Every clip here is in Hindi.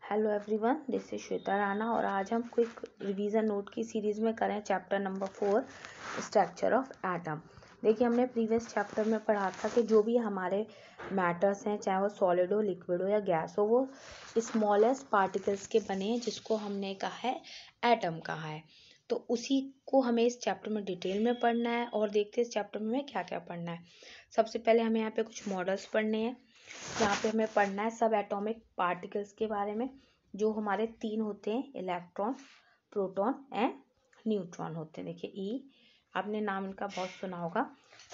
Hello everyone, this is Shweta Rana और आज हम क्विक रिवीजन नोट की सीरीज में करें chapter number 4 structure of atom. देखिए, हमने प्रीवियस चैप्टर में पढ़ा था कि जो भी हमारे मैटर्स हैं, चाहे वो सॉलिड हो, लिक्विड हो या गैस हो, वो स्मॉलेस्ट पार्टिकल्स के बने हैं, जिसको हमने कहा है एटम कहा है। तो उसी को हमें इस चैप्टर में डिटेल में पढ़ना है और देखते हैं इस चैप्टर में क्या क्या पढ़ना है। सबसे पहले हमें यहाँ पे कुछ मॉडल्स पढ़ने हैं। यहाँ पे हमें पढ़ना है सब एटॉमिक पार्टिकल्स के बारे में, जो हमारे 3 होते हैं, इलेक्ट्रॉन, प्रोटॉन एंड न्यूट्रॉन होते हैं। देखिए ई, आपने नाम इनका बहुत सुना होगा।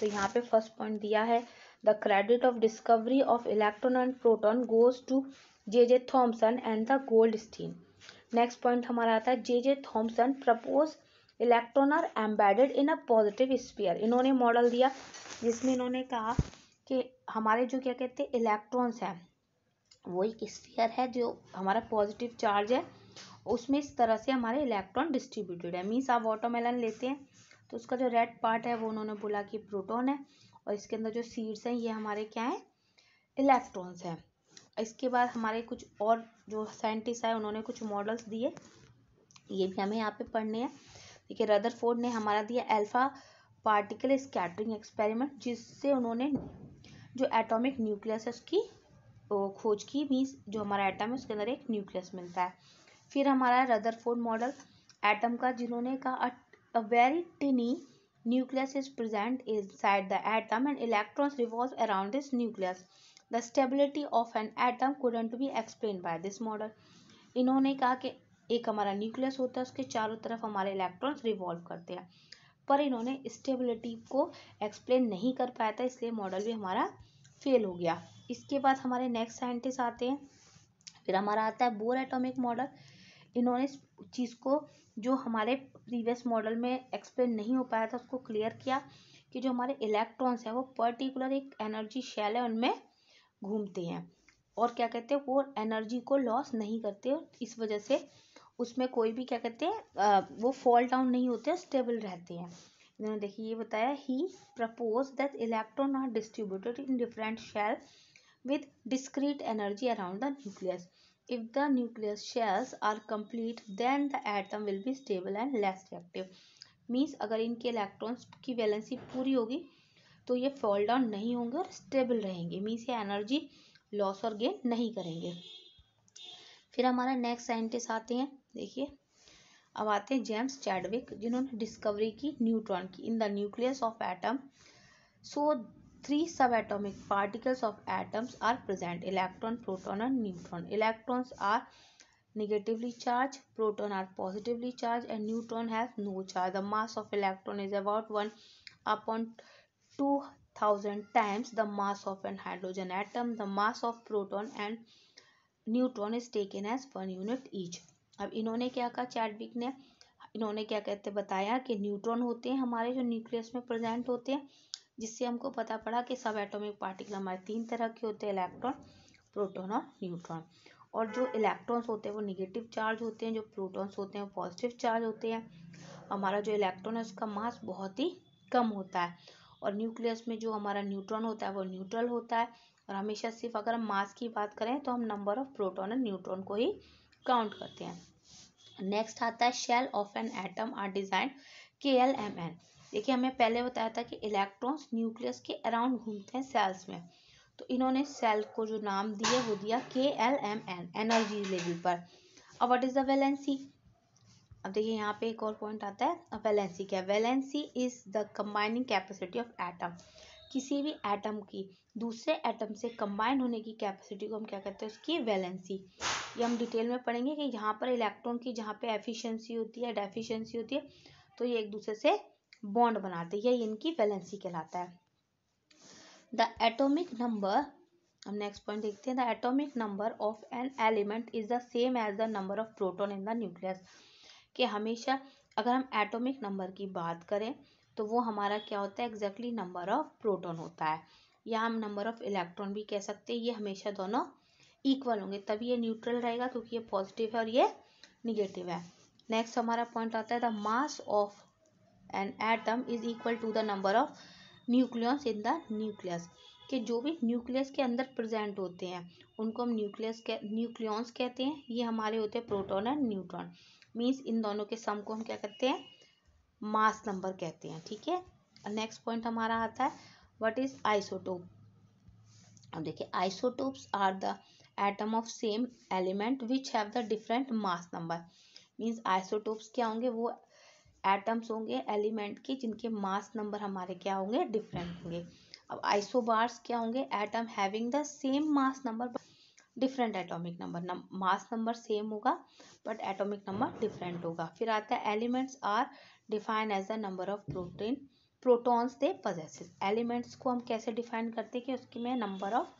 तो यहाँ पे फर्स्ट पॉइंट दिया है, the credit of discovery of electron and proton goes to J Thomson and the Goldstein. Next point हमारा आता है, J Thomson propose electron are embedded in a positive sphere. इन्होंने मॉडल दिया जिसमें इन्होंने कहा कि हमारे जो क्या कहते हैं इलेक्ट्रॉन्स हैं, वो एक स्फीयर है जो हमारा पॉजिटिव चार्ज है, उसमें इस तरह से हमारे इलेक्ट्रॉन डिस्ट्रीब्यूटेड है। मीन्स आप वाटरमेलन लेते हैं तो उसका जो रेड पार्ट है वो उन्होंने बोला कि प्रोटॉन है, और इसके अंदर जो सीड्स हैं ये हमारे क्या हैं, इलेक्ट्रॉन्स हैं। इसके बाद हमारे कुछ और जो साइंटिस्ट है उन्होंने कुछ मॉडल्स दिए, ये भी हमें यहाँ पे पढ़ने हैं। देखिए, रदरफोर्ड ने हमारा दिया अल्फा पार्टिकल स्कैटरिंग एक्सपेरिमेंट, जिससे उन्होंने जो एटॉमिक न्यूक्लियस है उसकी खोज की। मीन्स जो हमारा एटम है उसके अंदर एक न्यूक्लियस मिलता है। फिर हमारा रदरफोर्ड मॉडल एटम का, जिन्होंने कहा a very टिनी nucleus is present inside the atom and electrons revolve around this nucleus. The stability of an atom couldn't B explain by this model. इन्होंने कहा कि एक हमारा न्यूक्लियस होता है, उसके चारों तरफ हमारे इलेक्ट्रॉन्स रिवॉल्व करते हैं, पर इन्होंने स्टेबिलिटी को एक्सप्लेन नहीं कर पाया था, इसलिए मॉडल भी हमारा फेल हो गया। इसके बाद हमारे नेक्स्ट साइंटिस्ट आते हैं। फिर हमारा आता है बोर एटॉमिक मॉडल। इन्होंने इस चीज़ को जो हमारे प्रीवियस मॉडल में एक्सप्लेन नहीं हो पाया था उसको क्लियर किया कि जो हमारे इलेक्ट्रॉन्स हैं वो पर्टिकुलर एक एनर्जी शेल है, उनमें घूमते हैं और क्या कहते हैं वो एनर्जी को लॉस नहीं करते, और इस वजह से उसमें कोई भी क्या कहते हैं वो फॉल डाउन नहीं होते, स्टेबल रहते हैं। इन्होंने देखिए ये बताया, he propose that electron are distributed in different shell with discrete energy around the nucleus. If the nucleus shells are complete, then the atom will be stable and less reactive. Means अगर इनके इलेक्ट्रॉन्स की वैलेंसी पूरी होगी तो ये फॉल डाउन नहीं होंगे और स्टेबल रहेंगे। मीन्स ये एनर्जी लॉस और गेन नहीं करेंगे। फिर हमारा नेक्स्ट साइंटिस्ट आते हैं। देखिए, अब आते हैं जेम्स चैडविक, जिन्होंने डिस्कवरी की न्यूट्रॉन की इन the nucleus of atom. So 3 subatomic particles of atoms are present: electron, proton and neutron. Electrons are negatively charged, proton are positively charged and neutron has no charge. The mass of electron is about 1 upon 2000 times the mass of an hydrogen atom. The mass of proton and neutron is taken as 1 unit each. अब इन्होंने क्या कहा चैडविक ने, इन्होंने क्या कहते बताया कि न्यूट्रॉन होते हैं हमारे जो न्यूक्लियस में प्रेजेंट होते हैं, जिससे हमको पता पड़ा कि सब एटॉमिक पार्टिकल हमारे 3 तरह के होते हैं, इलेक्ट्रॉन, प्रोटॉन और न्यूट्रॉन। और जो इलेक्ट्रॉन्स होते हैं वो निगेटिव चार्ज होते हैं, जो प्रोटॉन्स होते हैं वो पॉजिटिव चार्ज होते हैं। हमारा जो इलेक्ट्रॉन है उसका मास बहुत ही कम होता है, और न्यूक्लियस में जो हमारा न्यूट्रॉन होता है वो न्यूट्रल होता है। और हमेशा सिर्फ अगर हम मास की बात करें तो हम नंबर ऑफ प्रोटॉन और न्यूट्रॉन को ही काउंट करते हैं। नेक्स्ट आता है shell of an atom are design KLMN। देखिए, हमें पहले बताया था कि इलेक्ट्रॉन्स न्यूक्लियस के अराउंड घूमते हैं सेल्स में, तो इन्होंने सेल को जो नाम दिया वो दिया KLMN, एनर्जी लेवल पर। अब व्हाट इज द वैलेंसी। अब देखिए यहाँ पे एक और पॉइंट आता है, वैलेंसी क्या है। Valency is the combining capacity of atom. किसी भी एटम की दूसरे एटम से कंबाइन होने की कैपेसिटी को हम क्या कहते हैं, उसकी वैलेंसी। ये हम डिटेल में पढ़ेंगे कि यहाँ पर इलेक्ट्रॉन की जहाँ पे एफिशिएंसी होती है, डेफिशिएंसी होती है, तो ये एक दूसरे से बॉन्ड बनाते हैं, यही इनकी वैलेंसी कहलाता है। द एटॉमिक नंबर, हम नेक्स्ट पॉइंट देखते हैं, the atomic number of an element is the same as the number of proton in the nucleus. कि हमेशा अगर हम एटॉमिक नंबर की बात करें तो वो हमारा क्या होता है, एग्जैक्टली नंबर ऑफ प्रोटॉन होता है, या हम नंबर ऑफ इलेक्ट्रॉन भी कह सकते हैं। ये हमेशा दोनों इक्वल होंगे, तभी ये न्यूट्रल रहेगा, क्योंकि ये पॉजिटिव है और ये निगेटिव है। नेक्स्ट हमारा पॉइंट आता है, the mass of an atom is equal to the number of nucleons in the nucleus. कि जो भी न्यूक्लियस के अंदर प्रेजेंट होते हैं उनको हम न्यूक्लियॉन्स कहते हैं। ये हमारे होते हैं proton and neutron. Means in दोनों के सम को हम क्या कहते हैं, मास नंबर कहते हैं। ठीक है, नेक्स्ट पॉइंट हमारा आता है व्हाट इज आइसोटोप। अब देखिए, isotopes are the atom of same element which have the different mass number. Means isotopes क्या होंगे, वो एटम्स होंगे एलिमेंट के जिनके मास नंबर हमारे क्या होंगे, डिफरेंट होंगे। अब आइसोबार्स क्या होंगे, atom having the same mass number different atomic number. Mass number same होगा बट एटॉमिक नंबर डिफरेंट होगा। फिर आता है elements are define as the number of protons they possesses. Elements को हम कैसे डिफाइन करते हैं कि उसके में नंबर ऑफ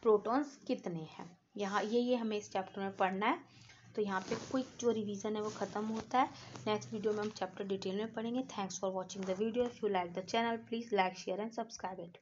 प्रोटॉन्स कितने हैं। यहाँ ये हमें इस चैप्टर में पढ़ना है। तो यहाँ पे क्विक जो रिवीजन है वो खत्म होता है। नेक्स्ट वीडियो में हम चैप्टर डिटेल में पढ़ेंगे। Thanks for watching the video. If you like the channel please like share and subscribe it.